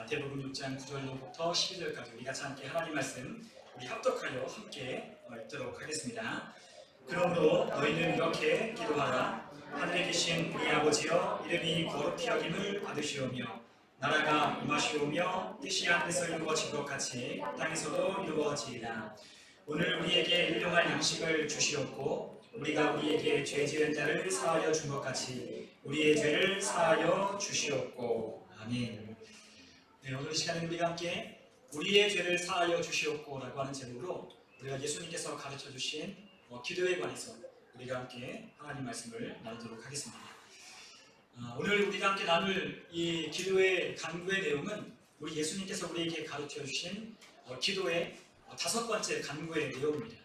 마태복음 6장 9절로부터 12절까지 우리 같이 함께 하나님 말씀 우리 합독하여 함께 읽도록 하겠습니다. 그러므로 너희는 이렇게 기도하라. 하늘에 계신 우리 아버지여, 이름이 거룩히 여김을 받으시오며 나라가 임하시오며 뜻이 하늘에서 이루어진 것 같이 땅에서도 이루어지이다. 오늘 우리에게 일용할 양식을 주시옵고 우리가 우리에게 죄 지은 자를 사하여 준 것 같이 우리의 죄를 사하여 주시옵고. 아멘. 네, 오늘 이 시간에 우리가 함께 우리의 죄를 사하여 주시옵고 라고 하는 제목으로 우리가 예수님께서 가르쳐 주신 기도에 관해서 우리가 함께 하나님 말씀을 나누도록 하겠습니다. 오늘 우리가 함께 나눌 이 기도의 간구의 내용은 우리 예수님께서 우리에게 가르쳐 주신 기도의 5번째 간구의 내용입니다.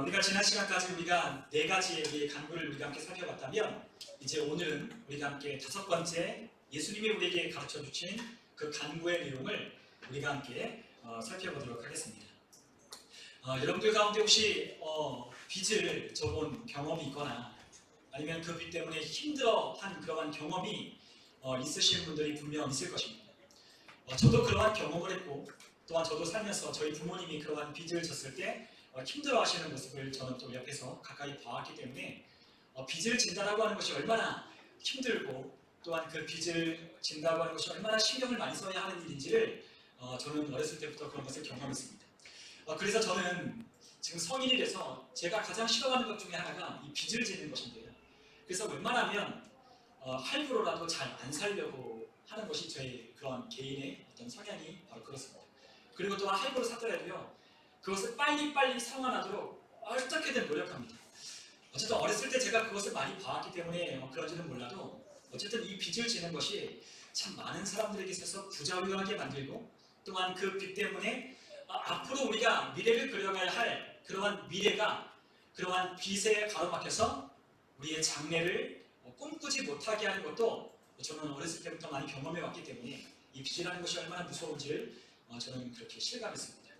우리가 지난 시간까지 우리가 4가지의 간구를 우리가 함께 살펴봤다면 이제 오늘은 우리가 함께 5번째 예수님이 우리에게 가르쳐 주신 그 간구의 내용을 우리가 함께 살펴보도록 하겠습니다. 여러분들 가운데 혹시 빚을 져본 경험이 있거나 아니면 그 빚 때문에 힘들어한 그러한 경험이 있으신 분들이 분명 있을 것입니다. 저도 그러한 경험을 했고 또한 저도 살면서 저희 부모님이 그러한 빚을 졌을 때 힘들어하시는 모습을 저는 또 옆에서 가까이 봐왔기 때문에 빚을 진다라고 하는 것이 얼마나 힘들고 또한 그 빚을 진다고 하는 것이 얼마나 신경을 많이 써야 하는 일인지를 저는 어렸을 때부터 그런 것을 경험했습니다. 그래서 저는 지금 성인이 돼서 제가 가장 싫어하는 것 중에 하나가 이 빚을 지는 것인데요. 그래서 웬만하면 할부로라도 잘 안 살려고 하는 것이 저의 그런 개인의 어떤 성향이 바로 그렇습니다. 그리고 또한 할부로 샀더라도요, 그것을 빨리빨리 상환하도록 어떻게든 노력합니다. 어쨌든 어렸을 때 제가 그것을 많이 봐왔기 때문에 그런지는 몰라도 어쨌든 이 빚을 지는 것이 참 많은 사람들에게 있어서 부자유하게 만들고 또한 그 빚 때문에 앞으로 우리가 미래를 그려가야 할 그러한 미래가 그러한 빚에 가로막혀서 우리의 장래를 꿈꾸지 못하게 하는 것도 저는 어렸을 때부터 많이 경험해 왔기 때문에 이 빚이라는 것이 얼마나 무서운지를 저는 그렇게 실감했습니다.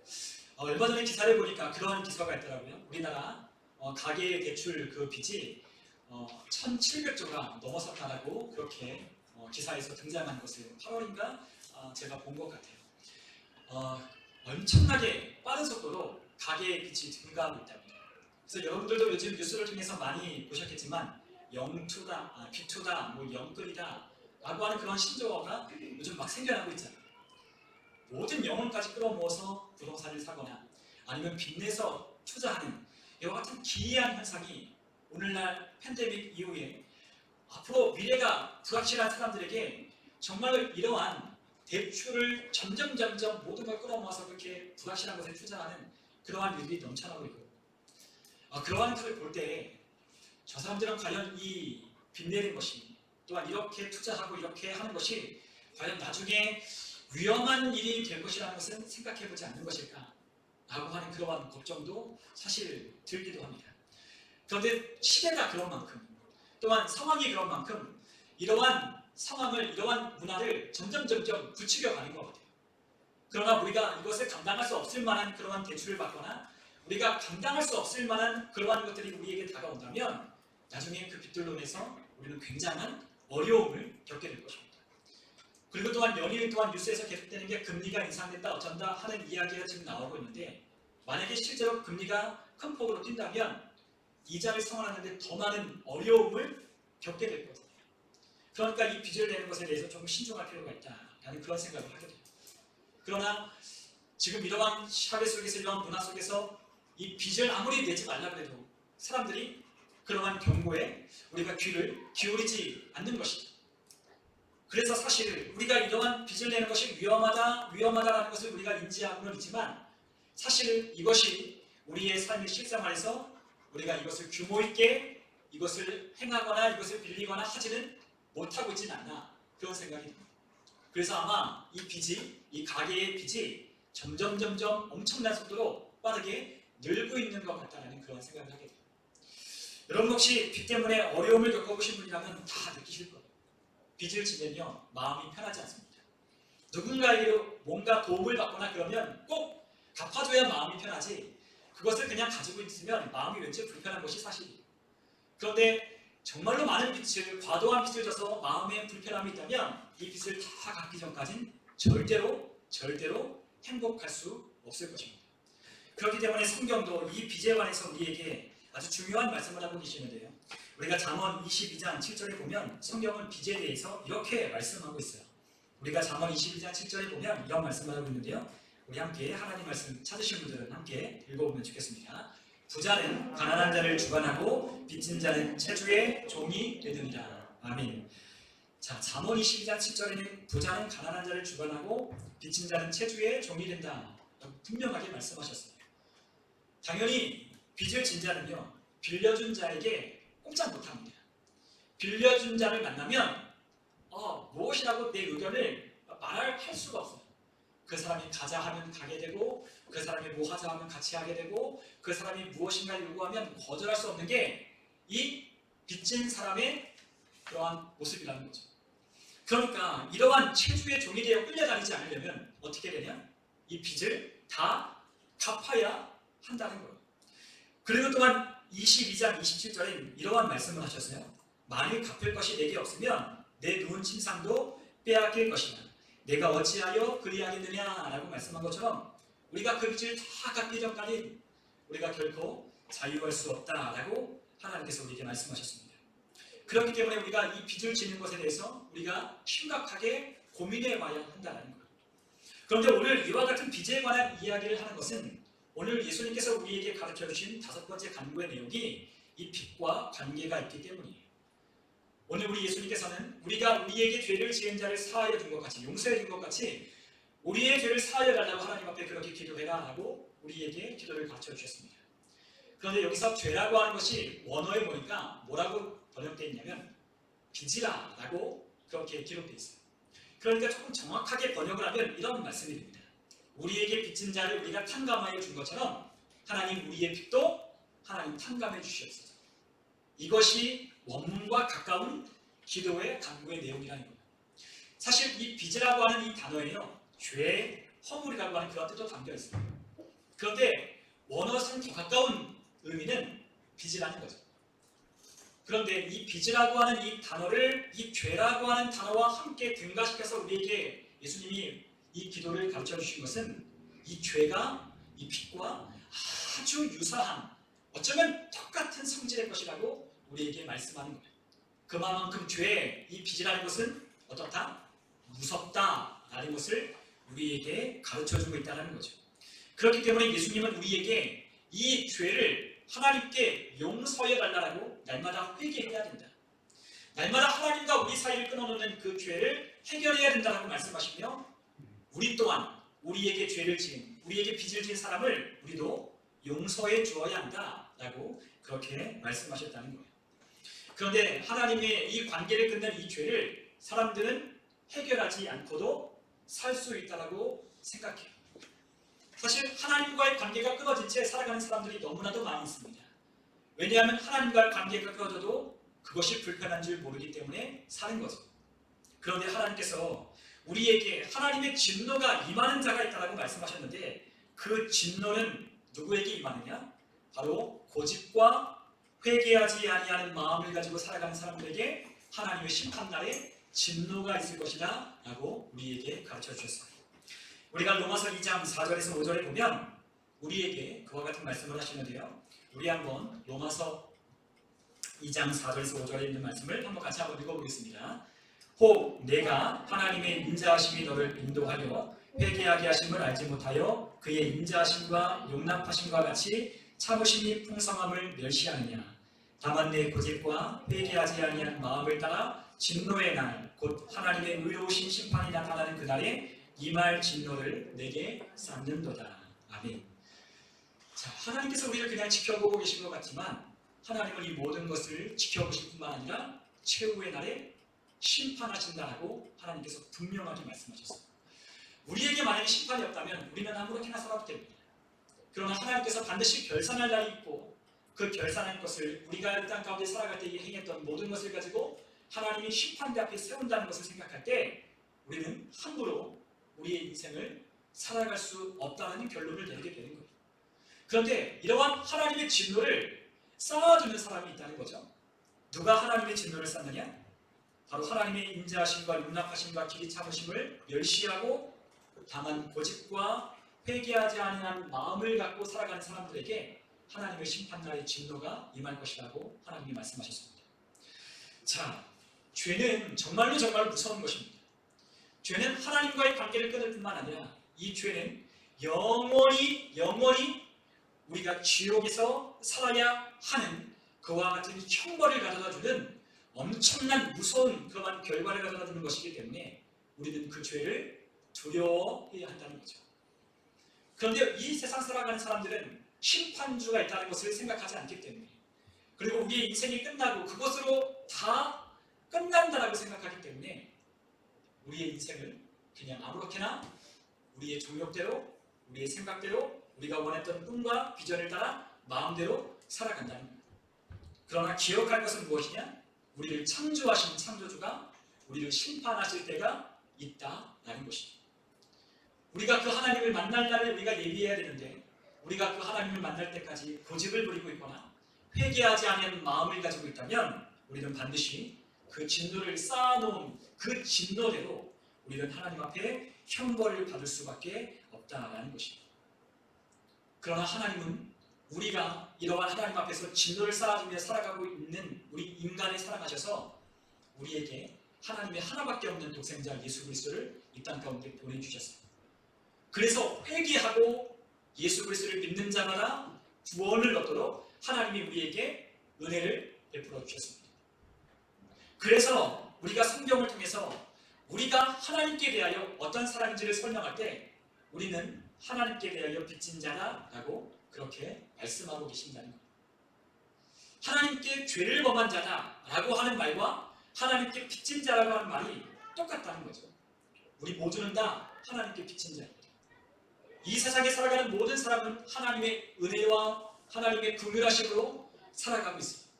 얼마 전에 기사를 보니까 그러한 기사가 있더라고요. 우리나라 가계 대출 그 빚이 1,700조가 넘어섰다라고 그렇게 기사에서 등장한 것을 8월인가 제가 본 것 같아요. 엄청나게 빠른 속도로 가계의 빚이 증가하고 있답니다. 그래서 여러분들도 요즘 뉴스를 통해서 많이 보셨겠지만 영투다, 비투다, 뭐 영끌이다 라고 하는 그런 신조어가 요즘 막 생겨나고 있잖아요. 모든 영혼까지 끌어모아서 부동산을 사거나 아니면 빚내서 투자하는 이와 같은 기이한 현상이 오늘날 팬데믹 이후에 앞으로 미래가 불확실한 사람들에게 정말로 이러한 대출을 점점 모든 걸 끌어모아서 그렇게 불확실한 것에 투자하는 그러한 일들이 넘쳐나고 있고 그러한 것을 볼 때 저 사람들은 과연 이 빚내는 것이 또한 이렇게 투자하고 이렇게 하는 것이 과연 나중에 위험한 일이 될 것이라는 것은 생각해보지 않는 것일까 라고 하는 그러한 걱정도 사실 들기도 합니다. 그런데 시대가 그런 만큼 또한 상황이 그런 만큼 이러한 상황을 이러한 문화를 점점 부추겨가는 것 같아요. 그러나 우리가 이것을 감당할 수 없을 만한 그러한 대출을 받거나 우리가 감당할 수 없을 만한 그러한 것들이 우리에게 다가온다면 나중에 그 빚들로 인해서 우리는 굉장한 어려움을 겪게 될 것입니다. 그리고 또한 연일 또한 뉴스에서 계속되는 게 금리가 인상됐다 어쩐다 하는 이야기가 지금 나오고 있는데 만약에 실제로 금리가 큰 폭으로 뛴다면 이자를 상환하는데 더 많은 어려움을 겪게 될 거거든요. 그러니까 이 빚을 내는 것에 대해서 좀 신중할 필요가 있다라는 그런 생각을 하게 돼요. 그러나 지금 이러한 사회 속에서 이러한 문화 속에서 이 빚을 아무리 내지 말라 그래도 사람들이 그러한 경고에 우리가 귀를 기울이지 않는 것이죠. 그래서 사실 우리가 이러한 빚을 내는 것이 위험하다라는 것을 우리가 인지하고는 있지만 사실 이것이 우리의 삶의 실생활에서 우리가 이것을 규모 있게 이것을 행하거나 이것을 빌리거나 하지는 못하고 있지는 않나 그런 생각이 듭니다. 그래서 아마 이 빚이 이 가계의 빚이 점점 엄청난 속도로 빠르게 늘고 있는 것 같다는 그런 생각을 하게 돼요. 여러분 혹시 빚 때문에 어려움을 겪어보신 분이라면 다 느끼실 거예요. 빚을 지면요 마음이 편하지 않습니다. 누군가에게 뭔가 도움을 받거나 그러면 꼭 갚아줘야 마음이 편하지 그것을 그냥 가지고 있으면 마음이 왠지 불편한 것이 사실이에요. 그런데 정말로 많은 빚을 과도한 빚을 져서 마음에 불편함이 있다면 이 빚을 다 갚기 전까지는 절대로 행복할 수 없을 것입니다. 그렇기 때문에 성경도 이 빚에 관해서 우리에게 아주 중요한 말씀을 하고 계시는데요. 우리가 잠언 22장 7절에 보면 성경은 빚에 대해서 이렇게 말씀하고 있어요. 우리가 잠언 22장 7절에 보면 이런 말씀을 하고 있는데요. 우리 함께 하나님 말씀 찾으신 분들은 함께 읽어보면 좋겠습니다. 부자는 가난한 자를 주관하고 빚진 자는 채주의 종이 되느니라. 아멘. 자, 잠언 22장 7절에는 부자는 가난한 자를 주관하고 빚진 자는 채주의 종이 된다. 분명하게 말씀하셨어요. 당연히 빚을 진 자는요, 빌려준 자에게 꼼짝 못합니다. 빌려준 자를 만나면 무엇이라고 내 의견을 말할 수가 없어요. 그 사람이 가자 하면 가게 되고, 그 사람이 뭐 하자 하면 같이 하게 되고, 그 사람이 무엇인가 요구하면 거절할 수 없는 게 이 빚진 사람의 그러한 모습이라는 거죠. 그러니까 이러한 채주의 종이 되어 끌려다니지 않으려면 어떻게 되냐? 이 빚을 다 갚아야 한다는 거예요. 그리고 또한 22장 27절에 이러한 말씀을 하셨어요. 만일 갚을 것이 내게 없으면 내 누운 침상도 빼앗길 것이다. 내가 어찌하여 그리하겠느냐라고 말씀한 것처럼 우리가 그 빚을 다 갚기 전까지 우리가 결코 자유할 수 없다라고 하나님께서 우리에게 말씀하셨습니다. 그렇기 때문에 우리가 이 빚을 지는 것에 대해서 우리가 심각하게 고민해 봐야 한다는 거예요. 그런데 오늘 이와 같은 빚에 관한 이야기를 하는 것은 오늘 예수님께서 우리에게 가르쳐 주신 5번째 간구의 내용이 이 빚과 관계가 있기 때문이에요. 오늘 우리 예수님께서는 우리가 우리에게 죄를 지은 자를 사하여 준 것 같이, 용서해 준 것 같이 우리의 죄를 사하여 달라고 하나님 앞에 그렇게 기도해라 하고 우리에게 기도를 가르쳐 주셨습니다. 그런데 여기서 죄라고 하는 것이 원어에 보니까 뭐라고 번역되어 있냐면 빚이라 라고 그렇게 기록되어 있어요. 그러니까 조금 정확하게 번역을 하면 이런 말씀이 됩니다. 우리에게 빚진 자를 우리가 탕감하여 준 것처럼 하나님 우리의 빚도 하나님 탕감해 주시옵소서. 이것이 원문과 가까운 기도의 간구의 내용이라는 거예요. 사실 이 빚이라고 하는 이 단어에요, 죄, 허물이라고 하는 그런 뜻도 담겨 있습니다. 그런데 원어상 더 가까운 의미는 빚이라는 거죠. 그런데 이 빚이라고 하는 이 단어를 이 죄라고 하는 단어와 함께 등가시켜서 우리에게 예수님이 이 기도를 가르쳐 주신 것은 이 죄가 이 빚과 아주 유사한, 어쩌면 똑같은 성질의 것이라고 우리에게 말씀하는 거예요. 그만큼 죄, 이 빚이라는 것은 어떻다? 무섭다라는 것을 우리에게 가르쳐주고 있다는 거죠. 그렇기 때문에 예수님은 우리에게 이 죄를 하나님께 용서해 달라고 날마다 회개해야 된다. 날마다 하나님과 우리 사이를 끊어놓는 그 죄를 해결해야 된다고 말씀하시며 우리 또한 우리에게 죄를 지은, 우리에게 빚을 진 사람을 우리도 용서해 주어야 한다라고 그렇게 말씀하셨다는 거예요. 그런데 하나님의 이 관계를 끊는 이 죄를 사람들은 해결하지 않고도 살 수 있다고 생각해요. 사실 하나님과의 관계가 끊어진 채 살아가는 사람들이 너무나도 많이 있습니다. 왜냐하면 하나님과의 관계가 끊어져도 그것이 불편한 줄 모르기 때문에 사는 거죠. 그런데 하나님께서 우리에게 하나님의 진노가 임하는 자가 있다고 말씀하셨는데 그 진노는 누구에게 임하느냐? 바로 고집과 회개하지 아니하는 마음을 가지고 살아가는 사람들에게 하나님의 심판날에 진노가 있을 것이다 라고 우리에게 가르쳐 주셨어요. 우리가 로마서 2장 4절에서 5절에 보면 우리에게 그와 같은 말씀을 하시는데요. 우리 한번 로마서 2장 4절에서 5절에 있는 말씀을 한번 같이 한번 읽어보겠습니다. 혹 내가 하나님의 인자하심이 너를 인도하여 회개하게 하심을 알지 못하여 그의 인자하심과 용납하심과 같이 참으심이 풍성함을 멸시하느냐. 다만 내 고집과 회개하지 아니한 마음을 따라 진노의 날 곧 하나님의 의로우신 심판이 나타나는 그날에 임할 진노를 내게 쌓는도다. 아멘. 자, 하나님께서 우리를 그냥 지켜보고 계신 것 같지만 하나님은 이 모든 것을 지켜보실 뿐만 아니라 최후의 날에 심판하신다라고 하나님께서 분명하게 말씀하셨어요. 우리에게 만약에 심판이 없다면 우리는 아무렇게나 살아도 됩니다. 그러나 하나님께서 반드시 결산할 날이 있고 그 결산할 것을 우리가 이 땅 가운데 살아갈 때 행했던 모든 것을 가지고 하나님이 심판대 앞에 세운다는 것을 생각할 때 우리는 함부로 우리의 인생을 살아갈 수 없다는 결론을 내리게 되는 거예요. 그런데 이러한 하나님의 진노를 쌓아주는 사람이 있다는 거죠. 누가 하나님의 진노를 쌓느냐? 바로 하나님의 인자하심과 용납하심과 길이 참으심을 멸시하고 다만 고집과 회개하지 아니한 마음을 갖고 살아가는 사람들에게 하나님의 심판날의 진노가 임할 것이라고 하나님이 말씀하셨습니다. 자, 죄는 정말로 무서운 것입니다. 죄는 하나님과의 관계를 끊을 뿐만 아니라 이 죄는 영원히 우리가 지옥에서 살아야 하는 그와 같은 형벌을 가져다주는 엄청난 무서운 그러한 결과를 가져다주는 것이기 때문에 우리는 그 죄를 두려워해야 한다는 거죠. 그런데 이 세상 살아가는 사람들은 심판주가 있다는 것을 생각하지 않기 때문에, 그리고 우리의 인생이 끝나고 그것으로 다 끝난다라고 생각하기 때문에 우리의 인생을 그냥 아무렇게나 우리의 정욕대로, 우리의 생각대로, 우리가 원했던 꿈과 비전을 따라 마음대로 살아간다는 거예요. 그러나 기억할 것은 무엇이냐? 우리를 창조하신 창조주가 우리를 심판하실 때가 있다라는 것이죠. 우리가 그 하나님을 만날 날을 우리가 예비해야 되는데, 우리가 그 하나님을 만날 때까지 고집을 부리고 있거나 회개하지 않은 마음을 가지고 있다면 우리는 반드시 그 진노를 쌓아놓은 그 진노대로 우리는 하나님 앞에 형벌을 받을 수밖에 없다라는 것입니다. 그러나 하나님은 우리가 이러한 하나님 앞에서 진노를 쌓아주며 살아가고 있는 우리 인간을 사랑하셔서 우리에게 하나님의 하나밖에 없는 독생자 예수 그리스도를 이 땅 가운데 보내주셨습니다. 그래서 회개하고 예수 그리스도를 믿는 자마다 구원을 얻도록 하나님이 우리에게 은혜를 베풀어 주셨습니다. 그래서 우리가 성경을 통해서 우리가 하나님께 대하여 어떤 사람인지를 설명할 때 우리는 하나님께 대하여 빚진 자다라고 그렇게 말씀하고 계신다는 거예요. 하나님께 죄를 범한 자다라고 하는 말과 하나님께 빚진 자라고 하는 말이 똑같다는 거죠. 우리 모두는 다 하나님께 빚진 자입니다. 이 세상에 살아가는 모든 사람은 하나님의 은혜와 하나님의 긍휼하심으로 살아가고 있습니다.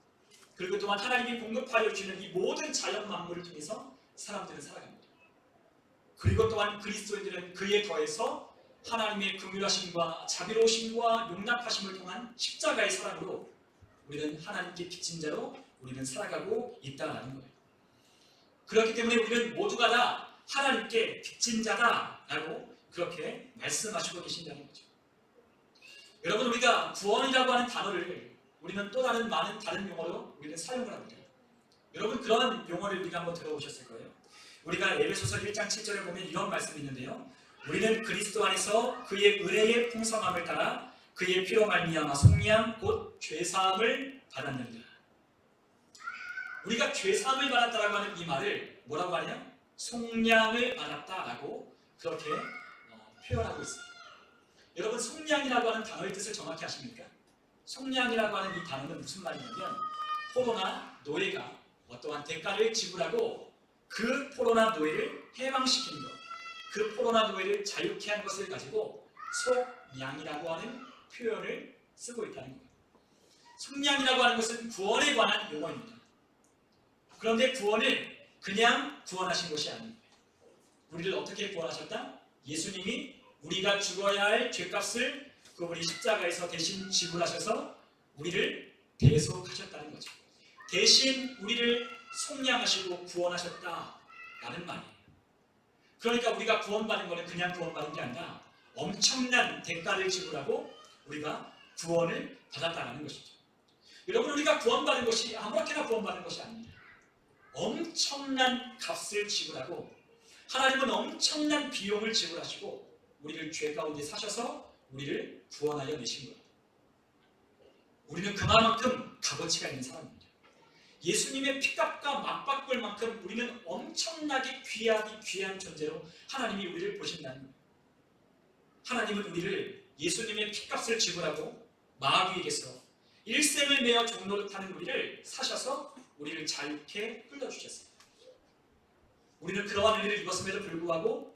그리고 또한 하나님이 공급하여 주는 이 모든 자연 만물을 통해서 사람들은 살아갑니다. 그리고 또한 그리스도인들은 그에 더해서 하나님의 긍휼하심과 자비로우심과 용납하심을 통한 십자가의 사랑으로 우리는 하나님께 빚진 자로 우리는 살아가고 있다는 거예요. 그렇기 때문에 우리는 모두가 다 하나님께 빚진 자다라고 그렇게 말씀하시고 계신다는 거죠. 여러분, 우리가 구원이라고 하는 단어를 우리는 또 다른 많은 다른 용어로 우리는 사용을 합니다. 여러분, 그런 용어를 우리가 한번 들어보셨을 거예요. 우리가 에베소서 1장 7절에 보면 이런 말씀이 있는데요. 우리는 그리스도 안에서 그의 은혜의 풍성함을 따라 그의 피로 말미암아 속량 곧 죄사함을 받았느니라. 우리가 죄사함을 받았다라고 하는 이 말을 뭐라고 하냐? 속량을 받았다라고 그렇게 표현하고 있습니다. 여러분, 속량이라고 하는 단어의 뜻을 정확히 아십니까? 속량이라고 하는 이 단어는 무슨 말이냐면 포로나 노예가 어떠한 대가를 지불하고 그 포로나 노예를 해방시키는 것, 그 포로나 노예를 자유케 한 것을 가지고 속량이라고 하는 표현을 쓰고 있다는 거예요. 속량이라고 하는 것은 구원에 관한 용어입니다. 그런데 구원을 그냥 구원하신 것이 아닙니다. 우리를 어떻게 구원하셨다? 예수님이 우리가 죽어야 할 죄값을 그분이 십자가에서 대신 지불하셔서 우리를 대속하셨다는 거죠. 대신 우리를 속량하시고 구원하셨다라는 말이에요. 그러니까 우리가 구원받은 것은 그냥 구원받은 게 아니라 엄청난 대가를 지불하고 우리가 구원을 받았다는 것이죠. 여러분, 우리가 구원받은 것이 아무렇게나 구원받은 것이 아닙니다. 엄청난 값을 지불하고 하나님은 엄청난 비용을 지불하시고 우리를 죄 가운데 사셔서 우리를 구원하여 내신 거예요. 우리는 그만큼 값어치가 있는 사람입니다. 예수님의 피값과 맞바꿀 만큼 우리는 엄청나게 귀한 존재로 하나님이 우리를 보신다는 거예요. 하나님은 우리를 예수님의 피값을 지불하고 마귀에게서 일생을 내어 종노릇하는 우리를 사셔서 우리를 자유케 흘려주셨습니다. 우리는 그러한 은혜를 입었음에도 불구하고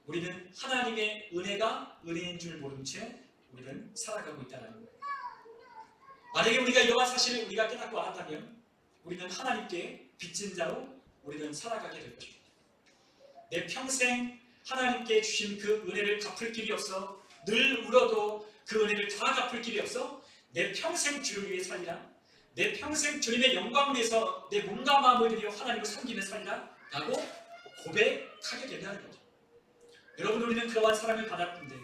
우리는 하나님의 은혜가 은혜인 줄 모른 채 우리는 살아가고 있다는 거예요. 만약에 우리가 이러한 사실을 우리가 깨닫고 알았다면 우리는 하나님께 빚진 자로 우리는 살아가게 될 것입니다. 내 평생 하나님께 주신 그 은혜를 갚을 길이 없어 늘 울어도 그 은혜를 다 갚을 길이 없어 내 평생 주를 위해 살리라, 내 평생 주님의 영광을 위해서 내 몸과 마음을 들여 하나님을 섬기며 살리라 라고 고백하게 된다는 거죠. 여러분, 우리는 그러한 사랑을 받았는데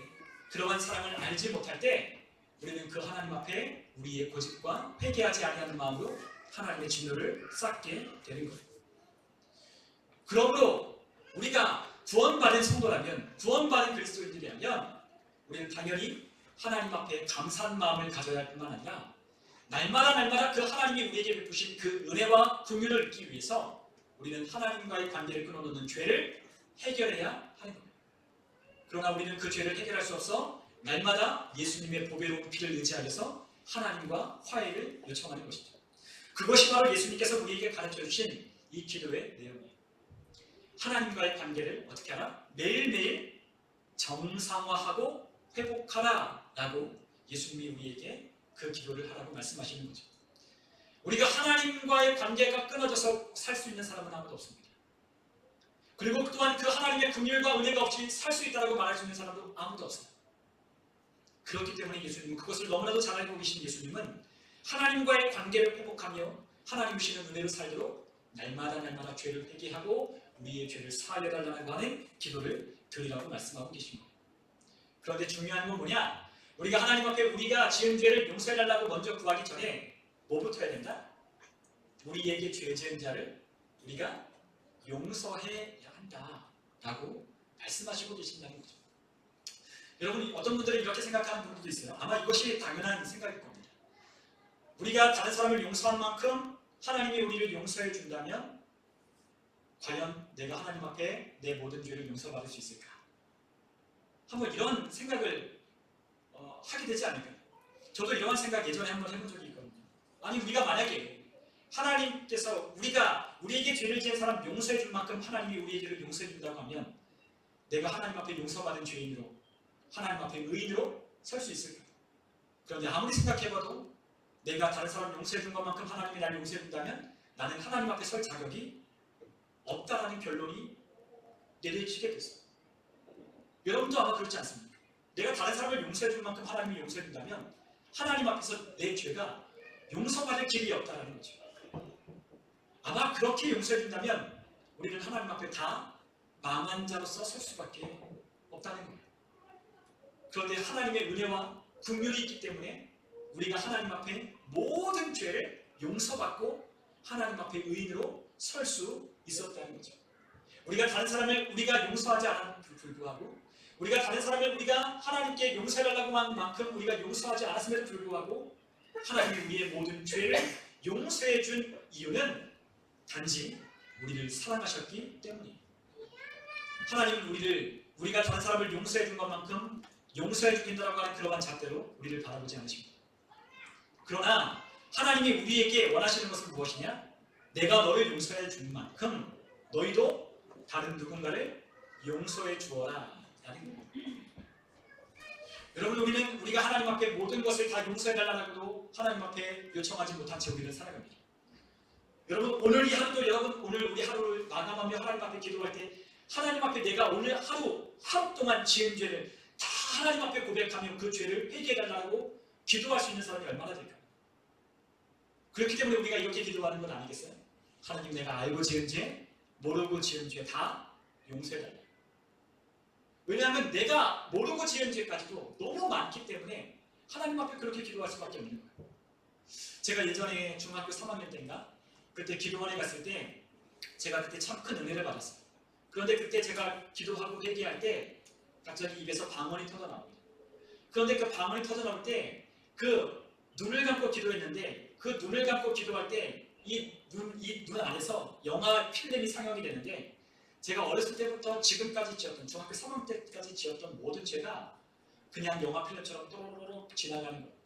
그러한 사랑을 알지 못할 때 우리는 그 하나님 앞에 우리의 고집과 회개하지 아니하는 마음으로 하나님의 진노를 쌓게 되는 거예요. 그러므로 우리가 구원받은 성도라면, 구원받은 그리스도인들이라면 우리는 당연히 하나님 앞에 감사한 마음을 가져야 할 뿐만 아니라 날마다 그 하나님이 우리에게 베푸신 그 은혜와 긍휼을 얻기 위해서 우리는 하나님과의 관계를 끊어놓는 죄를 해결해야 하는 겁니다. 그러나 우리는 그 죄를 해결할 수 없어 날마다 예수님의 보배로운 피를 의지하여서 하나님과 화해를 요청하는 것이죠. 그것이 바로 예수님께서 우리에게 가르쳐 주신 이 기도의 내용이에요. 하나님과의 관계를 어떻게 하라? 매일매일 정상화하고 회복하라 라고 예수님이 우리에게 그 기도를 하라고 말씀하시는 거죠. 우리가 하나님과의 관계가 끊어져서 살 수 있는 사람은 아무도 없습니다. 그리고 또한 그 하나님의 긍휼과 은혜가 없이 살 수 있다고 말할 수 있는 사람도 아무도 없어요. 그렇기 때문에 예수님은, 그것을 너무나도 잘 알고 계신 예수님은 하나님과의 관계를 회복하며 하나님 주시는 은혜로 살도록 날마다 죄를 회개하고 우리의 죄를 사하여달라고 하는 기도를 드리라고 말씀하고 계십니다. 그런데 중요한 건 뭐냐? 우리가 하나님 앞에 우리가 지은 죄를 용서해달라고 먼저 구하기 전에 뭐부터 해야 된다? 우리에게 죄 지은 자를 우리가 용서해야 한다 라고 말씀하시고 계신다는 거죠. 여러분, 어떤 분들은 이렇게 생각하는 분들도 있어요. 아마 이것이 당연한 생각일 겁니다. 우리가 다른 사람을 용서한 만큼 하나님이 우리를 용서해 준다면 과연 내가 하나님 앞에 내 모든 죄를 용서받을 수 있을까? 한번 이런 생각을 하게 되지 않을까요? 저도 이러한 생각 예전에 한번 해본 적이 있거든요. 아니, 우리가 만약에 하나님께서 우리에게 죄를 지은 사람 용서해 줄 만큼 하나님이 우리의 죄를 용서해 준다고 하면 내가 하나님 앞에 용서받은 죄인으로, 하나님 앞에 의인으로 설 수 있을까? 그런데 아무리 생각해봐도 내가 다른 사람 용서해 준 것만큼 하나님이 나를 용서해 준다면 나는 하나님 앞에 설 자격이 없다라는 결론이 내려지게 됐어요. 여러분도 아마 그렇지 않습니까? 내가 다른 사람을 용서해 줄 만큼 하나님이 용서해 준다면 하나님 앞에서 내 죄가 용서받을 길이 없다라는 거죠. 아마 그렇게 용서해 준다면 우리는 하나님 앞에 다 망한 자로서 설 수밖에 없다는 거예요. 그런데 하나님의 은혜와 긍휼이 있기 때문에 우리가 하나님 앞에 모든 죄를 용서받고 하나님 앞에 의인으로 설 수 있었다는 거죠. 우리가 다른 사람을 우리가 용서하지 않았음에도 불구하고, 우리가 다른 사람을 우리가 하나님께 용서해달라고 한 만큼 우리가 용서하지 않았음에도 불구하고 하나님이 우리의 모든 죄를 용서해 준 이유는 단지 우리를 사랑하셨기 때문이에요. 하나님은 우리가 다른 사람을 용서해 준 것만큼 용서해 주긴다라고 하는 그러한 잣대로 우리를 바라보지 않으십니다. 그러나 하나님이 우리에게 원하시는 것은 무엇이냐? 내가 너를 용서해 준 만큼 너희도 다른 누군가를 용서해 주어라 라는 겁니다. 여러분, 우리가 하나님 앞에 모든 것을 다 용서해 달라고도 하나님 앞에 요청하지 못한 채 우리는 살아갑니다. 여러분, 오늘 우리 하루를 마감하며 하나님 앞에 기도할 때 하나님 앞에 내가 오늘 하루 동안 지은 죄를 다 하나님 앞에 고백하며 그 죄를 회개해 달라고 기도할 수 있는 사람이 얼마나 될까요? 그렇기 때문에 우리가 이렇게 기도하는 건 아니겠어요? 하나님, 내가 알고 지은 죄, 모르고 지은 죄 다 용서해 달라. 왜냐하면 내가 모르고 지은 죄까지도 너무 많기 때문에 하나님 앞에 그렇게 기도할 수밖에 없는 거예요. 제가 예전에 중학교 3학년 때인가 그때 기도원에 갔을 때 제가 그때 참 큰 은혜를 받았어요. 그런데 그때 제가 기도하고 회개할 때 갑자기 입에서 방언이 터져나옵니다. 그런데 그 방언이 터져나올 때 그 눈을 감고 기도했는데 그 눈을 감고 기도할 때 이 눈 안에서 영화 필름이 상영이 되는데 제가 어렸을 때부터 지금까지 지었던, 중학교 3학년 때까지 지었던 모든 죄가 그냥 영화 필름처럼 또로록 지나가는 거예요.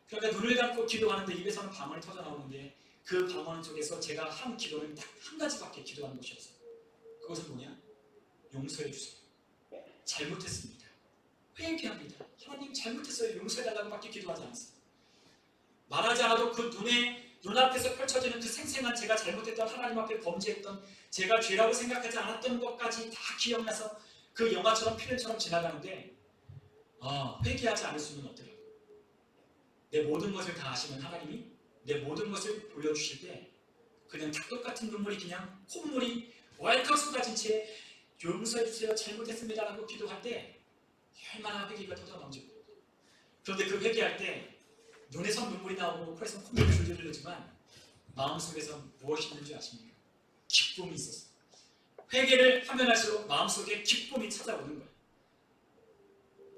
그러니까 눈을 감고 기도하는데 입에서는 방언이 터져나오는데 그 방언 속에서 제가 한 기도는 딱 한 가지밖에 기도하는 것이었어요. 그것은 뭐냐? 용서해 주세요. 잘못했습니다. 회개합니다. 하나님, 잘못했어요. 용서해달라고밖에 기도하지 않았어요. 말하지 않아도 그 눈앞에서 펼쳐지는 그 생생한 제가 잘못했던, 하나님 앞에 범죄했던, 제가 죄라고 생각하지 않았던 것까지 다 기억나서 그 영화처럼 필름처럼 지나가는데 회개하지 않을 수는 없더라고요. 내 모든 것을 다 아시는 하나님이 내 모든 것을 보여주실 때 그냥 닭독 같은 눈물이 그냥 콧물이 왈칵 쏟아진 채 용서해 주세요 잘못했습니다라고 기도할 때 얼마나 회개가 터져나오죠. 그런데 그 회개할 때 눈에서 눈물이 나오고 코에서 콧물이 줄줄 흐르지만 마음속에서 무엇이 있는지 아십니까? 기쁨이 있었어요. 회개를 하면 할수록 마음속에 기쁨이 찾아오는 거예요.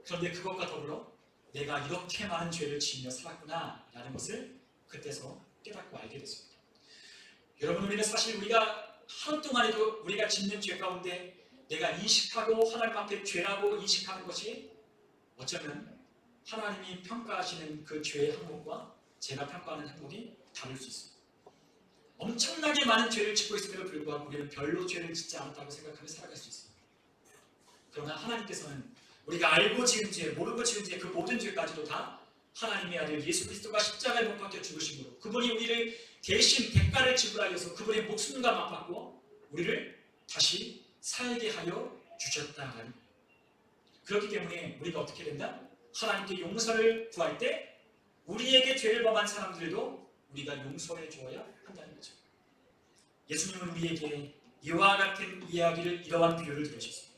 그런데 그것과 더불어 내가 이렇게 많은 죄를 지으며 살았구나 라는 것을 그때서 깨닫고 알게 됐습니다. 여러분, 우리는 사실 우리가 하루 동안에도 우리가 짓는 죄 가운데 내가 인식하고 하나님 앞에 죄라고 인식하는 것이 어쩌면 하나님이 평가하시는 그 죄의 항목과 제가 평가하는 항목이 다를 수 있습니다. 엄청나게 많은 죄를 짓고 있음에도 불구하고 우리는 별로 죄를 짓지 않았다고 생각하며 살아갈 수 있습니다. 그러나 하나님께서는 우리가 알고 지은 죄, 모르고 지은 죄, 그 모든 죄까지도 다 하나님의 아들 예수 그리스도가 십자가에 못 박혀 죽으심으로 그분이 우리를 대신 대가를 지불하여서 그분의 목숨과 맞받고 우리를 다시 살게 하여 주셨다는 거예요. 그렇기 때문에 우리가 어떻게 된다? 하나님께 용서를 구할 때 우리에게 죄를 범한 사람들도 우리가 용서해 주어야 한다는 거죠. 예수님은 우리에게 이와 같은 이야기를 이러한 비유를 들으셨습니다.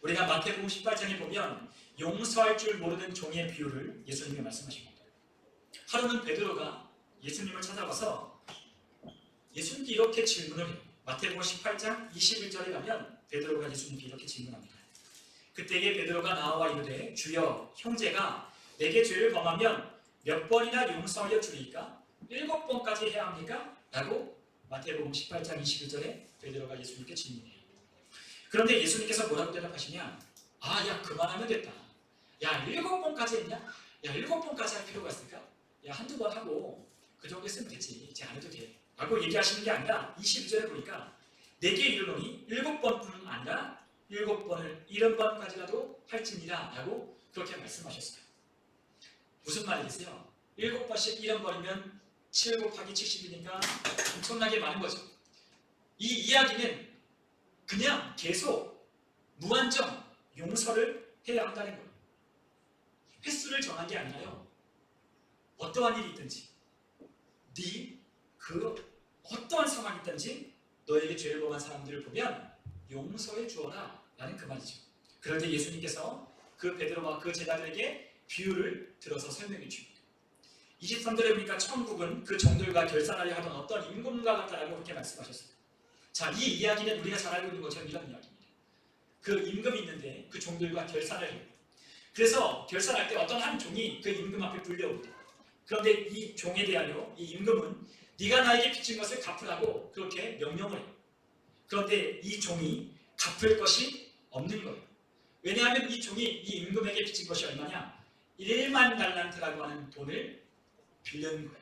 우리가 마태복음 18장에 보면 용서할 줄 모르는 종의 비유를 예수님이 말씀하십니다. 하루는 베드로가 예수님을 찾아와서 예수님께 이렇게 질문을 해요. 마태복음 18장 21절에 가면 베드로가 예수님께 이렇게 질문합니다. 그때에 베드로가 나와 이르되 주여 형제가 내게 죄를 범하면 몇 번이나 용서하여 주리까? 7번까지 해야 합니까? 라고 마태복음 18장 21절에 베드로가 예수님께 질문해요. 그런데 예수님께서 뭐라고 대답하시냐? 야 그만하면 됐다. 야 7번까지 했냐? 야 7번까지 할 필요가 있을까? 야 한두 번 하고 그 정도 했으면 되지. 이제 안 해도 돼. 라고 얘기하시는 게 아니라 22절에 보니까 내게 이르노니 7번뿐 아니라 7번을 70번까지라도 할지니라 라고 그렇게 말씀하셨어요. 무슨 말이겠어요? 7번씩 70번이면 7 곱하기 70이니까 엄청나게 많은 거죠. 이 이야기는 그냥 계속 무한정 용서를 해야 한다는 거예요. 횟수를 정한 게 아니라요. 어떠한 일이 있든지 그 어떠한 상황이 있든지 너에게 죄를 범한 사람들을 보면 용서해 주어라 라는 그 말이죠. 그런데 예수님께서 그 베드로와 그 제자들에게 비유를 들어서 설명해 줍니다. 23절에 보니까 천국은 그 종들과 결산하려 하던 어떤 임금과 같다라고 그렇게 말씀하셨어요. 자, 이 이야기는 우리가 잘 알고 있는 것처럼 이런 이야기입니다. 그 임금이 있는데 그 종들과 결산을 해요. 그래서 결산할 때 어떤 한 종이 그 임금 앞에 불려옵니다. 그런데 이 종에 대하여 이 임금은 네가 나에게 빚진 것을 갚으라고 그렇게 명령을 해요. 그런데 이 종이 갚을 것이 없는 거예요. 왜냐하면 이 종이 이 임금에게 빚진 것이 얼마냐? 1만 달란트라고 하는 돈을 빌려는 거예요.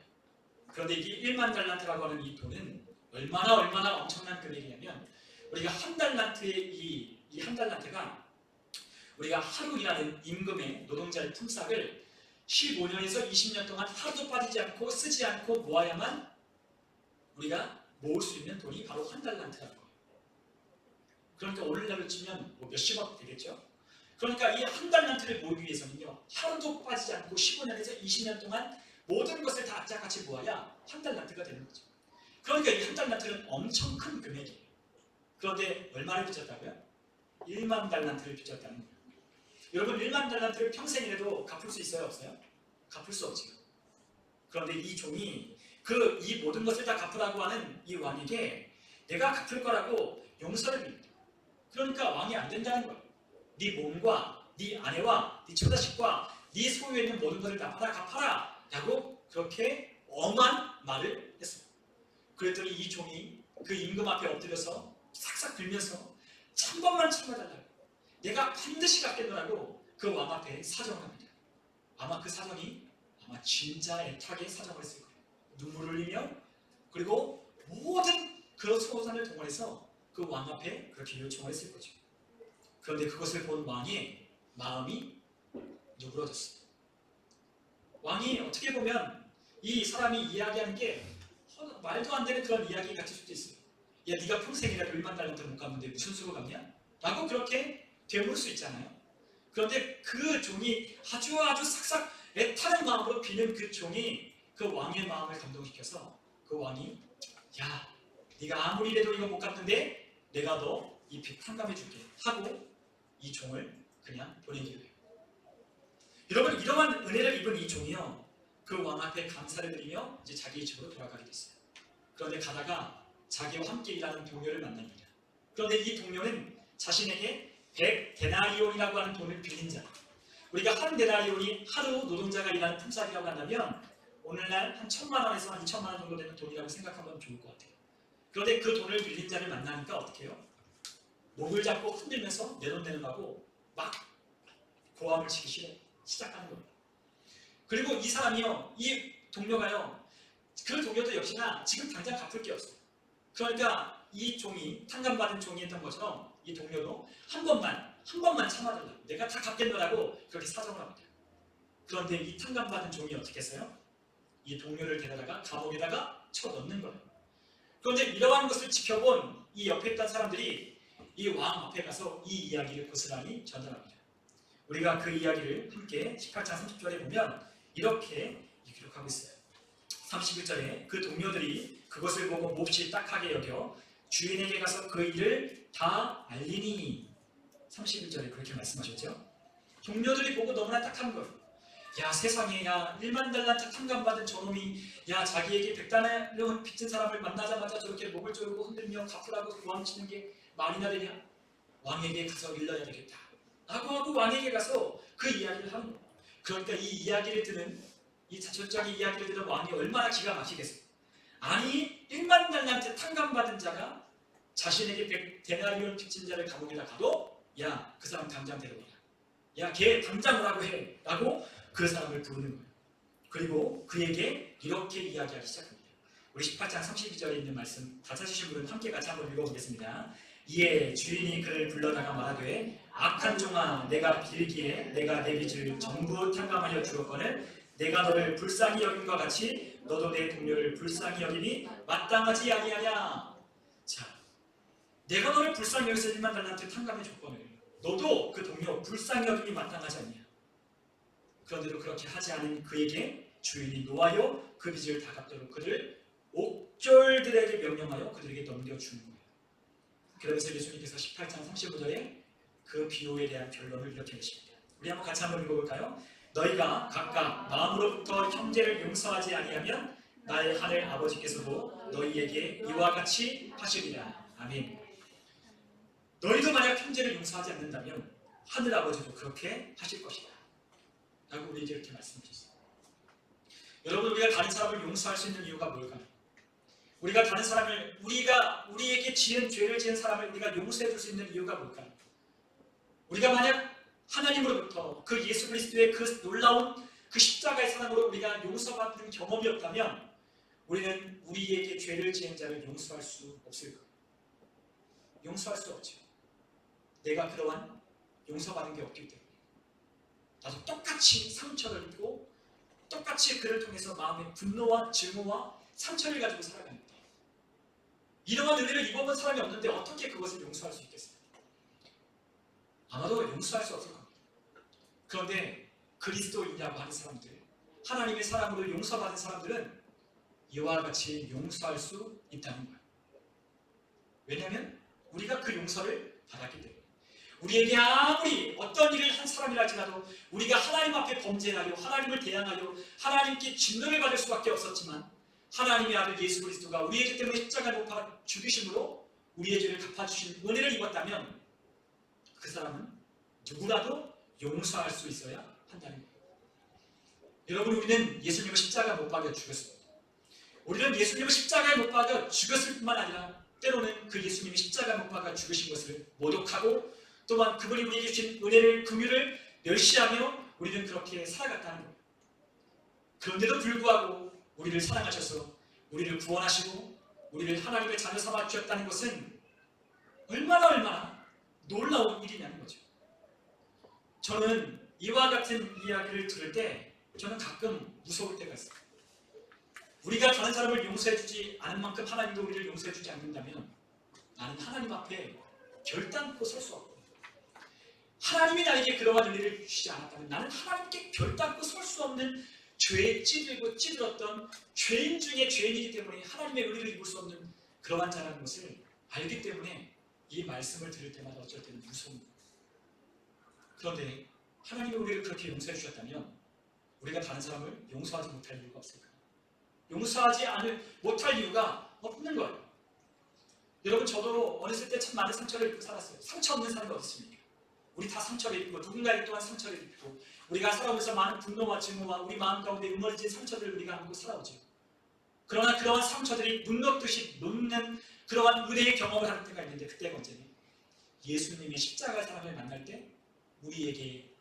그런데 이 1만 달란트라고 하는 이 돈은 얼마나 엄청난 금액이냐면 우리가 한 달란트의 이 한 달란트가 우리가 하루 일하는 임금의 노동자의 품삯을 15년에서 20년 동안 하루도 빠지지 않고 쓰지 않고 모아야만 우리가 모을 수 있는 돈이 바로 한 달란트라는 거예요. 그러니까 오늘날로 치면 뭐 몇십억 되겠죠. 그러니까 이 한 달란트를 모으기 위해서는요 하루도 빠지지 않고 15년에서 20년 동안 모든 것을 다 악착같이 모아야 한 달란트가 되는 거죠. 그러니까 이 한 달란트는 엄청 큰 금액이에요. 그런데 얼마를 빚졌다고요? 1만 달란트를 빚졌다는 거예요. 여러분 1만 달란트를 평생이라도 갚을 수 있어요? 없어요? 갚을 수 없지요. 그런데 이 종이 이 모든 것을 다 갚으라고 하는 이 왕에게 내가 갚을 거라고 용서를 빕니다. 그러니까 왕이 안 된다는 거예요. 네 몸과 네 아내와 네 처자식과 네 소유에 있는 모든 것을 다 갚아라 라고 그렇게 엄한 말을 했어요. 그랬더니 이 종이 그 임금 앞에 엎드려서 싹싹 빌면서 1000번만 참아달라고 내가 반드시 갚겠노라고 그 왕 앞에 사정을 합니다. 아마 그 사정이 진짜 애타게 사정을 했을 거예요. 눈물을 흘리며 그리고 모든 그 소산을 동원해서 그 왕 앞에 그렇게 요청을 했을 거죠. 그런데 그것을 본 왕의 마음이 누그러졌어요. 왕이 어떻게 보면 이 사람이 이야기하는 게 말도 안 되는 그런 이야기 같을 수도 있어요. 야 네가 평생이라도 1만 달란트 못 갚는데 무슨 수로 갚냐? 라고 그렇게 되물을 수 있잖아요. 그런데 그 종이 아주 싹싹 애타는 마음으로 비는 그 종이 그 왕의 마음을 감동시켜서 그 왕이 야, 네가 아무리 이래도 이거 못 갚는데 내가 너 이 빚 탕감해 줄게 하고 이 종을 그냥 보내기로 해요. 여러분, 이러한 은혜를 입은 이 종이요, 그 왕 앞에 감사를 드리며 이제 자기 집으로 돌아가게 됐어요. 그런데 가다가 자기와 함께 일하는 동료를 만납니다. 그런데 이 동료는 자신에게 100데나리온이라고 하는 돈을 빌린 자. 우리가 한 데나리온이 하루 노동자가 일하는 품삯이라고 한다면 오늘날 한 1,000만 원에서 한 2,000만 원 정도 되는 돈이라고 생각하면 좋을 것 같아요. 그런데 그 돈을 빌린 자를 만나니까 어떻게 해요? 목을 잡고 흔들면서 내 돈 내놓으라고 막 고함을 치기 시작하는 거예요. 그리고 이 사람이요, 이 동료가요, 그 동료도 역시나 지금 당장 갚을 게 없어요. 그러니까 이 종이, 탕감받은 종이 했던 것처럼 이 동료도 한 번만 참아달라고, 내가 다 갚겠노라고 그렇게 사정을 합니다. 그런데 이 탕감받은 종이 어떻게 했어요? 이 동료를 데려다가 감옥에다가 쳐넣는 거예요. 그런데 이러한 것을 지켜본 이 옆에 있던 사람들이 이 왕 앞에 가서 이 이야기를 고스란히 전달합니다. 우리가 그 이야기를 함께 18장 30절에 보면 이렇게 기록하고 있어요. 31절에 그 동료들이 그것을 보고 몹시 딱하게 여겨 주인에게 가서 그 일을 다 알리니, 31절에 그렇게 말씀하셨죠. 동료들이 보고 너무나 딱한 거예요. 야, 세상에, 야, 1만 달란트 탕감받은 저놈이 야, 자기에게 100달러 빚진 사람을 만나자마자 저렇게 목을 조르고 흔들며 갚으라고 고함치는 게 말이나 되냐? 왕에게 가서 일러야 되겠다 라고 하고 왕에게 가서 그 이야기를 하는 거예요. 그러니까 이 이야기를 듣는, 이 자초적인 이야기를 듣는 왕이 얼마나 기가 막히겠어요. 아니, 1만 달란트 탕감받은 자가 자신에게 100데나리온 빚진 자를 감옥에다 가도 야, 그 사람 당장 데려오라, 야, 걔 당장 오라고 해 라고 그 사람을 부르는 거예요. 그리고 그에게 이렇게 이야기하기 시작합니다. 우리 18장 32절에 있는 말씀 다 찾으신 분은 함께 같이 한번 읽어보겠습니다. 이에 주인이 그를 불러다가 말하되 악한 종아, 내가 빌기에 내가 내 빚을 전부 탕감하여 주었거늘 내가 너를 불쌍히 여김과 같이 너도 내 동료를 불쌍히 여김이 마땅하지 아니하냐. 자, 내가 너를 불쌍히 여기서 1만 달란트 탕감해 줬거늘 너도 그 동료 불쌍히 여김이 마땅하지 않냐. 그런데도 그렇게 하지 않은 그에게 주인이 노하여 그 빚을 다 갚도록 그를 옥졸들에게 명령하여 그들에게 넘겨주는 거예요. 그러면서 예수님께서 18장 35절에 그 비유에 대한 결론을 이렇게 내십니다. 우리 한번 같이 한번 읽어볼까요? 너희가 각각 마음으로부터 형제를 용서하지 아니하면 나의 하늘 아버지께서도 너희에게 이와 같이 하시리라. 아멘. 너희도 만약 형제를 용서하지 않는다면 하늘 아버지도 그렇게 하실 것이다 라고 우리에게 이렇게 말씀하셨어요. 여러분, 우리가 다른 사람을 용서할 수 있는 이유가 뭘까요? 우리가 다른 사람을, 우리에게 지은 죄를 지은 사람을 우리가 용서해 줄 수 있는 이유가 뭘까요? 우리가 만약 하나님으로부터 그 예수 그리스도의 그 놀라운 그 십자가의 사랑으로 우리가 용서받는 경험이 없다면 우리는 우리에게 죄를 지은 자를 용서할 수 없을 거예요. 용서할 수 없죠. 내가 그러한 용서받은 게 없기 때문에 나도 똑같이 상처를 입고 똑같이 그를 통해서 마음의 분노와 증오와 상처를 가지고 살아갑니다. 이러한 은혜를 입어본 사람이 없는데 어떻게 그것을 용서할 수 있겠어요? 아마도 용서할 수 없을 겁니다. 그런데 그리스도인이라고 하는 사람들, 하나님의 사랑으로 용서받은 사람들은 이와 같이 용서할 수 있다는 거예요. 왜냐하면 우리가 그 용서를 받았기 때문에. 우리에게 아무리 어떤 일을 한 사람이라 할지라도 우리가 하나님 앞에 범죄하여 하나님을 대항하여 하나님께 진노를 받을 수밖에 없었지만 하나님의 아들 예수 그리스도가 우리의 죄 때문에 십자가에 못 박아 죽으심으로 우리의 죄를 갚아주신 은혜를 입었다면 그 사람은 누구라도 용서할 수 있어야 한다는 거예요. 여러분, 우리는 예수님을 십자가에 못 박아 죽였습니다. 우리는 예수님을 십자가에 못 박아 죽였을 뿐만 아니라 때로는 그 예수님이 십자가에 못 박아 죽으신 것을 모독하고 또한 그분이 우리에게 주신 은혜를, 긍휼을 멸시하며 우리는 그렇게 살아갔다는 거예요. 그런데도 불구하고 우리를 사랑하셔서 우리를 구원하시고 우리를 하나님의 자녀 삼아 주셨다는 것은 얼마나 놀라운 일이냐는 거죠. 저는 이와 같은 이야기를 들을 때 저는 가끔 무서울 때가 있어요. 우리가 다른 사람을 용서해주지 않은 만큼 하나님도 우리를 용서해주지 않는다면 나는 하나님 앞에 결단코 설 수 없고, 하나님이 나에게 그러한 은혜를 주시지 않았다면 나는 하나님께 결단코 설 수 없는 죄에 찌들고 찌들었던 죄인 중에 죄인이기 때문에 하나님의 의리를 입을 수 없는 그러한 자라는 것을 알기 때문에 이 말씀을 들을 때마다 어쩔 때는 무서웁니다. 그런데 하나님의 우리를 그렇게 용서해 주셨다면 우리가 다른 사람을 용서하지 못할 이유가 없을까요? 용서하지 못할 이유가 없는 거예요. 여러분, 저도 어렸을 때 참 많은 상처를 입고 살았어요. 상처 없는 사람이 어디 있습니까? 우리 다 상처를 입고 누군가에 또한 상처를 입고 우리가 살아오면서 많은 분노와 증오와 우리 마음 가운데 응어리진 상처들을 우리가 안고 살아오죠. 그러나 그러한 상처들이 눈 녹듯이 녹는 그러한 은혜의 경험을 하는 때가 있는데 그때가 언제냐? 예수님의 십자가 사랑을 만날 때 우리에게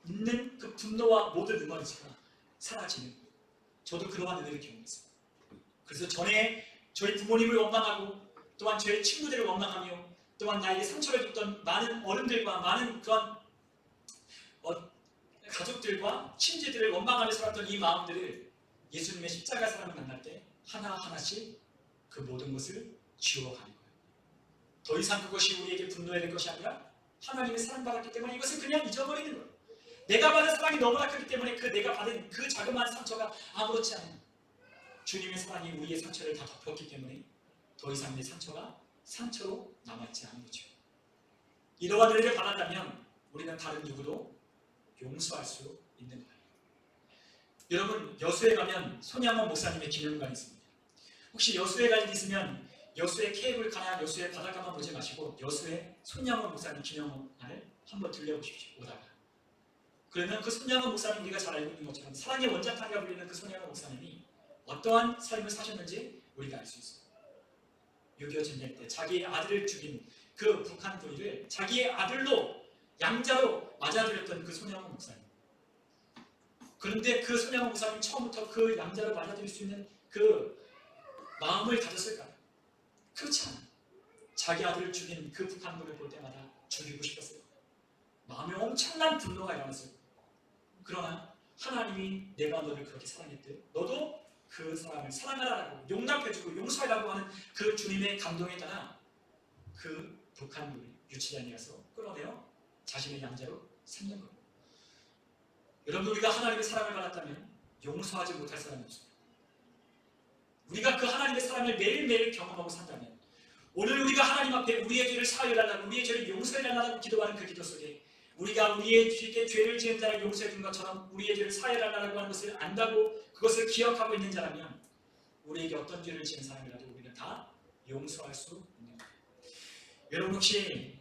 있는 그 분노와 모든 응어리지가 사라지는 거예요. 저도 그러한 은혜를 경험했어요. 그래서 전에 저희 부모님을 원망하고 또한 저희 친구들을 원망하며 또한 나에게 상처를 줬던 많은 어른들과 많은 그런 가족들과 친지들을 원망하며 살았던 이 마음들을 예수님의 십자가 사랑을 만날 때 하나하나씩 그 모든 것을 지워가는 거예요. 더 이상 그것이 우리에게 분노해야 될 것이 아니라 하나님의 사랑받았기 때문에 이것을 그냥 잊어버리는 거예요. 내가 받은 사랑이 너무나 크기 때문에 내가 받은 그 자그마한 상처가 아무렇지 않아요. 주님의 사랑이 우리의 상처를 다 덮었기 때문에 더 이상 내 상처가 상처로 남아있지 않은 거죠. 이러한 은혜를 받았다면 우리는 다른 누구도 용서할 수 있는 거예요. 여러분, 여수에 가면 손양원 목사님의 기념관이 있습니다. 혹시 여수에 갈 일 있으면 여수의 케이블카나 여수의 바닷가만 보지 마시고 여수의 손양원 목사님 기념관을 한번 들려보십시오. 오다가. 그러면 그 손양원 목사님, 우리가 잘 알고 있는 것처럼 사랑의 원자탄이라 불리는 그 손양원 목사님이 어떠한 삶을 사셨는지 우리가 알 수 있어요. 6.25 전쟁 때 자기의 아들을 죽인 그 북한 군인을 자기의 아들로 양자로 맞아들였던 그 손양원 목사님. 그런데 그 손양원 목사님 처음부터 그 양자로 맞아들일 수 있는 그 마음을 가졌을까요? 그렇지 않아요. 자기 아들을 죽인 그 북한군을 볼 때마다 죽이고 싶었어요. 마음에 엄청난 분노가 일어났어요. 그러나 하나님이 내가 너를 그렇게 사랑했듯 너도 그 사람을 사랑하라고 용납해주고 용서하라고 하는 그 주님의 감동에 따라 그 북한군을 유치장에 가서 끌어내어 자신의 양자로 삼는 겁니다. 여러분, 우리가 하나님의 사랑을 받았다면 용서하지 못할 사람이 없습니다. 우리가 그 하나님의 사랑을 매일매일 경험하고 산다면 오늘 우리가 하나님 앞에 우리의 죄를 사하여달라고 우리의 죄를 용서해달라고 기도하는 그 기도 속에 우리가 우리에게 죄를 지은 자를 용서해 준 것처럼 우리의 죄를 사해달라고 하는 것을 안다고 그것을 기억하고 있는 자라면 우리에게 어떤 죄를 지은 사람이라도 우리는 다 용서할 수 있는 거예요. 여러분, 혹시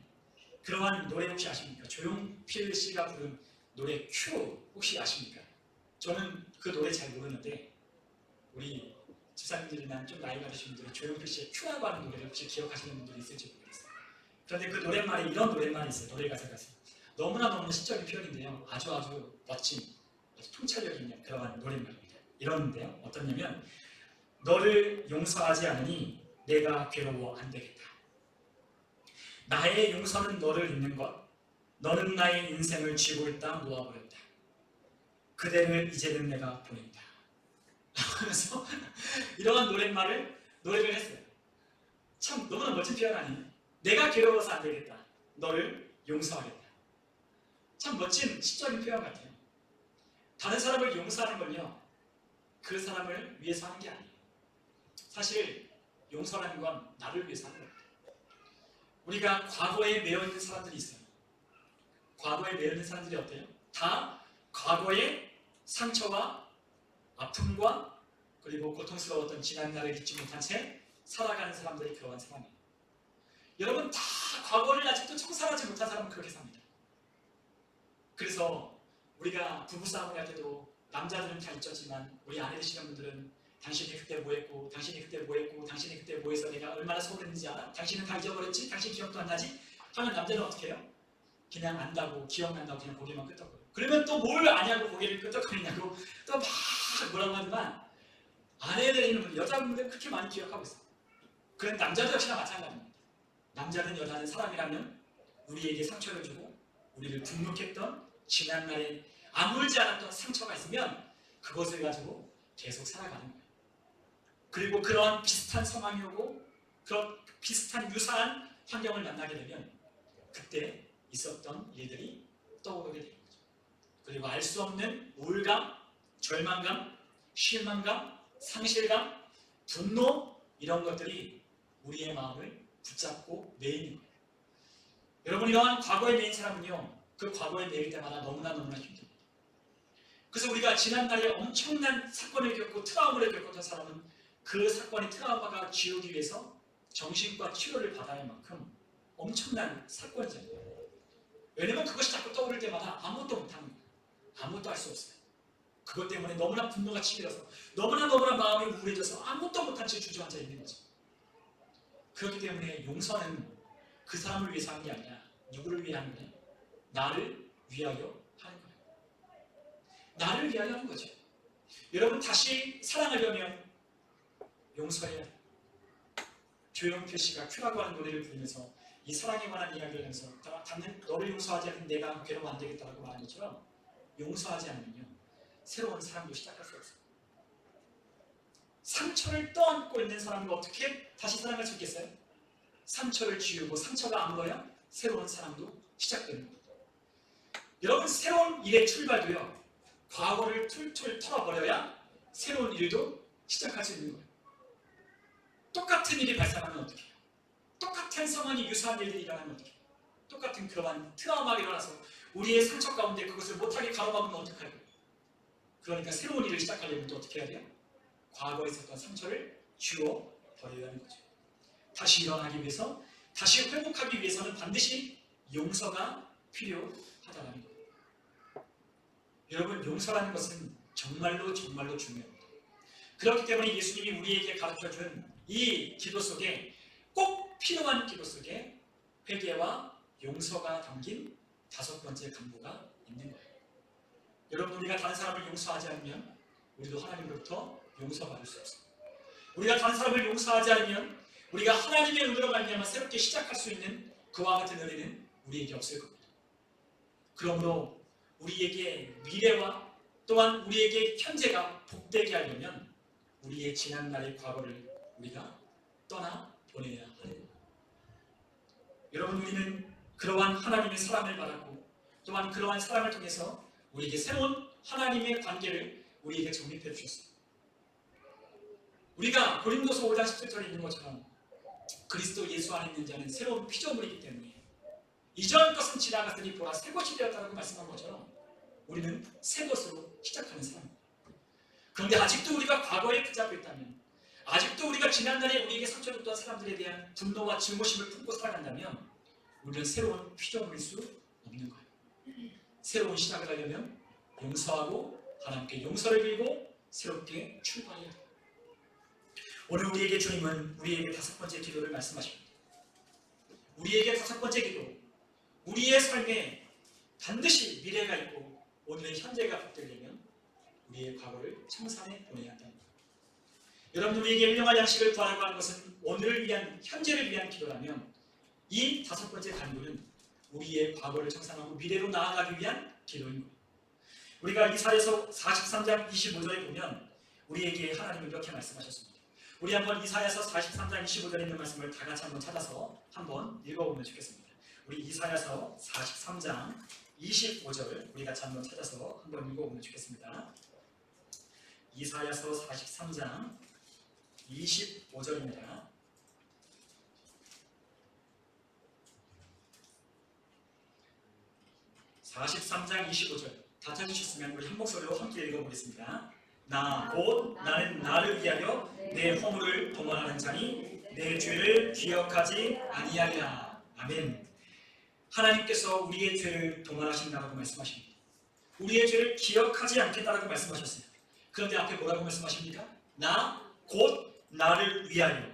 그러한 노래 혹시 아십니까? 조용필 씨가 부른 노래 큐 혹시 아십니까? 저는 그 노래 잘 모르는데 우리 집사님들이나 좀 나이가 드신 분들은 조용필 씨의 큐라고 하는 노래를 혹시 기억하시는 분들이 있을지 모르겠어요. 그런데 그 노랫말에 이런 노랫말이 있어요. 노래 가사가 있어요. 너무나 시적인 표현인데요. 아주 멋진, 아주 통찰력 있는 그러한 노랫말입니다. 이러는데요. 어떠냐면 너를 용서하지 않으니 내가 괴로워 안 되겠다. 나의 용서는 너를 잊는 것. 너는 나의 인생을 쥐고 있다 놓아버렸다. 그대를 이제는 내가 보낸다. 하면서 이러한 노래를 했어요. 참 너무나 멋진 표현 아니에요? 내가 괴로워서 안 되겠다. 너를 용서하겠다. 참 멋진 시적인 표현 같아요. 다른 사람을 용서하는 건요, 그 사람을 위해서 하는 게 아니에요. 사실 용서라는 건 나를 위해서 하는 겁니다. 우리가 과거에 매여있는 사람들이 있어요. 과거에 매여있는 사람들이 어때요? 다 과거의 상처와 아픔과 그리고 고통스러웠던 지난날을 잊지 못한 채 살아가는 사람들이 그러한 사람이에요. 여러분, 다 과거를 아직도 청산하지 못한 사람은 그렇게 삽니다. 그래서 우리가 부부싸움을 할 때도 남자들은 다 잊었지만 우리 아내 되시는 분들은 당신이 그때 뭐했고 당신이 그때 뭐했고 당신이 그때 뭐해서 내가 얼마나 서운했는지 알아? 당신은 다 잊어버렸지? 당신 기억도 안 나지? 하면 남자는 어떻게 해요? 그냥 안다고 기억난다고 그냥 고개만 끄덕거려요. 그러면 또 뭘 아냐고 고개를 끄덕거리냐고 또 막 뭐라고 하지만 아내들은 여자분들 그렇게 많이 기억하고 있어요. 그런 남자도 역시나 마찬가지입니다. 남자는 여자는 사람이라면 우리에게 상처를 주고 우리를 분노했던 지난날에 아물지 않았던 상처가 있으면 그것을 가지고 계속 살아가는 거예요. 그리고 그런 비슷한 상황이 오고 그런 비슷한 유사한 환경을 만나게 되면 그때 있었던 일들이 떠오르게 되는 거죠. 그리고 알 수 없는 우울감, 절망감, 실망감, 상실감, 분노 이런 것들이 우리의 마음을 붙잡고 매이는 거예요. 여러분 이러한 과거에 매인 사람은요 그 과거에 매일 때마다 너무나 힘듭니다. 그래서 우리가 지난날에 엄청난 사건을 겪고 트라우마를 겪었던 사람은 그 사건의 트라우마가 지우기 위해서 정신과 치료를 받아야 할 만큼 엄청난 사건이잖아요. 왜냐면 그것이 자꾸 떠오를 때마다 아무것도 못하는 거예요. 아무것도 할 수 없어요. 그것 때문에 너무나 분노가 치밀어서 너무나 마음이 우울해져서 아무것도 못한 채 주저앉아 있는 거죠. 그렇기 때문에 용서는 그 사람을 위해서 하는 게 아니라 누구를 위해 하는 거냐? 나를 위하여 하는 거예요. 나를 위하여 하는 거죠. 여러분 다시 사랑하려면 용서해야 해요. 조영필 씨가 큐라고 하는 노래를 부르면서 이 사랑에 관한 이야기를 하면서 당연 너를 용서하지 않으면 내가 괴로우면 안 되겠다고 말한 것처럼 용서하지 않으면요 새로운 사랑도 시작할 수 없어요. 상처를 떠안고 있는 사람이 어떻게 다시 사랑할 수 있겠어요? 상처를 지우고 상처가 안 거야 새로운 사랑도 시작되는 거예요. 여러분 새로운 일의 출발도요 과거를 툴툴 털어버려야 새로운 일도 시작할 수 있는 거예요. 똑같은 일이 발생하면 어떻게 해요? 똑같은 상황이 유사한 일들이 일어나면 어떻게 해요? 똑같은 그러한 트라우마가 일어나서 우리의 상처 가운데 그것을 못하게 가로막으면 어떡할 거예요? 그러니까 새로운 일을 시작하려면 또 어떻게 해야 돼요? 과거에 있었던 상처를 지워 버려야 하는 거죠. 다시 일어나기 위해서, 다시 회복하기 위해서는 반드시 용서가 필요하다는 거예요. 여러분 용서라는 것은 정말로 중요합니다. 그렇기 때문에 예수님이 우리에게 가르쳐준 이 기도 속에 꼭 필요한 기도 속에 회개와 용서가 담긴 5번째 간구가 있는 거예요. 여러분 우리가 다른 사람을 용서하지 않으면 우리도 하나님으로부터 용서받을 수 없습니다. 우리가 다른 사람을 용서하지 않으면 우리가 하나님의 은혜로 말미암아 새롭게 시작할 수 있는 그와 같은 은혜는 우리에게 없을 겁니다. 그러므로 우리에게 미래와 또한 우리에게 현재가 복되게 하려면 우리의 지난날의 과거를 우리가 떠나 보내야 하는 거예요. 여러분 우리는 그러한 하나님의 사랑을 받았고 또한 그러한 사랑을 통해서 우리에게 새로운 하나님의 관계를 우리에게 정립해 주셨어요. 우리가 고린도서 5장 17절에 있는 것처럼 그리스도 예수 안에 있는 자는 새로운 피조물이기 때문에 이전 것은 지나갔으니 보라 새 것이 되었다고 말씀한 것처럼 우리는 새 것으로 시작하는 사람입니다. 그런데 아직도 우리가 과거에 붙잡고 있다면 아직도 우리가 지난날에 우리에게 상처 줬던 사람들에 대한 분노와 증오심을 품고 살아간다면 우리는 새로운 피조물일 수 없는 거예요. 새로운 시작을 하려면 용서하고 하나님께 용서를 빌고 새롭게 출발해야 돼요. 오늘 우리에게 주님은 우리에게 5번째 기도를 말씀하십니다. 우리에게 5번째 기도, 우리의 삶에 반드시 미래가 있고 오늘의 현재가 복되려면 우리의 과거를 청산해 보내야 한다는 거예요. 여러분 우리에게 일용할 양식을 구하라고 하는 것은 오늘을 위한 현재를 위한 기도라면 이 5번째 간구는 우리의 과거를 청산하고 미래로 나아가기 위한 기도인 거예요. 우리가 이사야서 43장 25절에 보면 우리에게 하나님은 이렇게 말씀하셨습니다. 우리 한번 이사야서 43장 25절에 있는 말씀을 다 같이 한번 찾아서 한번 읽어보면 좋겠습니다. 우리 이사야서 43장 25절 우리 같이 한번 찾아서 한번 읽어보면 좋겠습니다. 이사야서 43장 25절입니다. (43장 25절) 다 찾으셨으면 우리 한 목소리로 함께 읽어보겠습니다. 나 곧 나는 나를 위하여 내 허물을 도말하는 자니 내 죄를 기억하지 아니하리라. 아멘. 하나님께서 우리의 죄를 도말하신다고 말씀하십니다. 우리의 죄를 기억하지 않겠다라고 말씀하셨어요. 그런데 앞에 뭐라고 말씀하십니까? 나 곧 나를 위하여.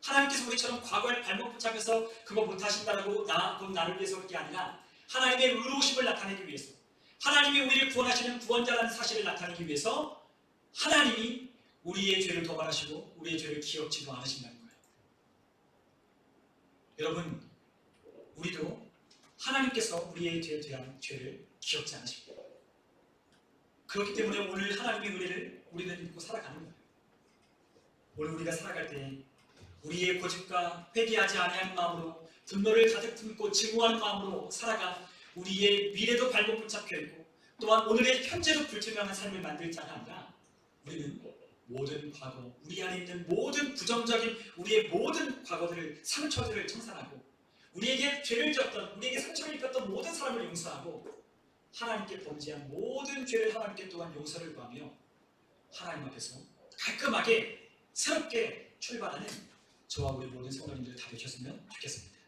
하나님께서 우리처럼 과거에 발목 붙잡혀서 그거 못하신다라고 나 곧 나를 위해서 그게 아니라 하나님의 의로우심을 나타내기 위해서, 하나님이 우리를 구원하시는 구원자라는 사실을 나타내기 위해서 하나님이 우리의 죄를 도말하시고 우리의 죄를 기억지도 않으신다는 거예요. 여러분 우리도 하나님께서 우리의 죄에 대한 죄를 기억지 않으십니다. 그렇기 때문에 오늘 하나님의 은혜를 우리는 믿고 살아가는 거예요. 오늘 우리가 살아갈 때 우리의 고집과 회개하지 아니하는 마음으로 분노를 가득 품고 증오하는 마음으로 살아가 우리의 미래도 발목 붙잡혀 있고 또한 오늘의 현재로 불투명한 삶을 만들 자가 아니라 우리는 모든 과거, 우리 안에 있는 모든 부정적인 우리의 모든 과거들을, 상처들을 청산하고 우리에게 죄를 지었던, 우리에게 상처를 입혔던 모든 사람을 용서하고 하나님께 범죄한 모든 죄를 하나님께 또한 용서를 구하며 하나님 앞에서 깔끔하게 새롭게 출발하는 저와 우리 모든 성도님들 다 되셨으면 좋겠습니다.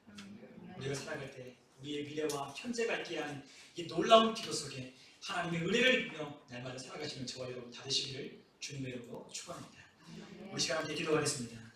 우리가 살아갈 때 우리의 미래와 현재가 있게 하는 이 놀라운 기도 속에 하나님의 은혜를 입며 날마다 살아가시는 저와 여러분 다 되시기를 주님의 이름으로 축원합니다. 우리 시간 함께 기도하겠습니다.